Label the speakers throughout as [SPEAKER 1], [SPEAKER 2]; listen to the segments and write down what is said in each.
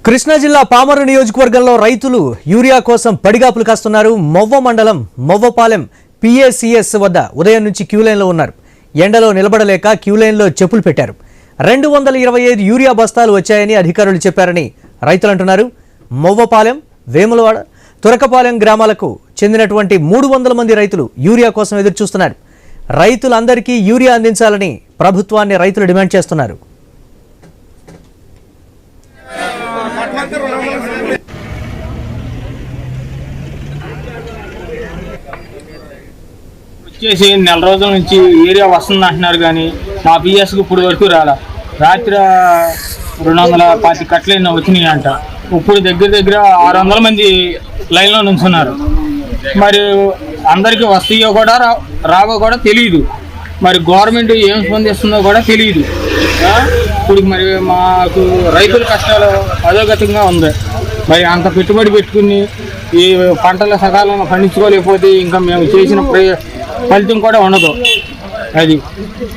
[SPEAKER 1] కృష్ణా జిల్లా పామరు నియోజకవర్గంలో రైతులు యూరియా కోసం పడిగాపులు కాస్తున్నారు. మొవ్వ మండలం మొవ్వపాలెం PACS వద్ద ఉదయం నుంచి క్యూ లైన్లో ఉన్నారు. ఎండలో నిలబడలేక క్యూ లైన్లో చెప్పులు పెట్టారు. 225 యూరియా బస్తాలు వచ్చాయని అధికారులు చెప్పారని రైతులు అంటున్నారు. మొవ్వపాలెం, వేములవాడ, తురకపాలెం గ్రామాలకు చెందినటువంటి 300 మంది రైతులు యూరియా కోసం ఎదురు చూస్తున్నారు. రైతులందరికీ యూరియా అందించాలని ప్రభుత్వాన్ని రైతులు డిమాండ్ చేస్తున్నారు.
[SPEAKER 2] వచ్చేసి నెల రోజుల నుంచి ఏరియా వస్తుంది అంటున్నారు, కానీ మా పిఎస్కి ఇప్పుడు వరకు రాలా. రాత్రి 225 కట్టలు వచ్చినాయి అంట. ఇప్పుడు దగ్గర 600 మంది లైన్లో నుంచున్నారు. మరి అందరికీ వస్తాయో కూడా రావో కూడా తెలియదు. మరి గవర్నమెంట్ ఏం స్పందిస్తుందో కూడా తెలియదు. ఇప్పుడు మరి మాకు రైతుల కష్టాలు అధోగతంగా ఉంది. మరి అంత పెట్టుబడి పెట్టుకుని ఈ పంటల సకాలంలో పండించుకోలేకపోతే ఇంకా మేము చేసిన ఫలితం కూడా ఉండదు. అది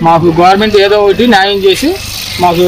[SPEAKER 2] మాకు గవర్నమెంట్ ఏదో ఒకటి న్యాయం చేసి మాకు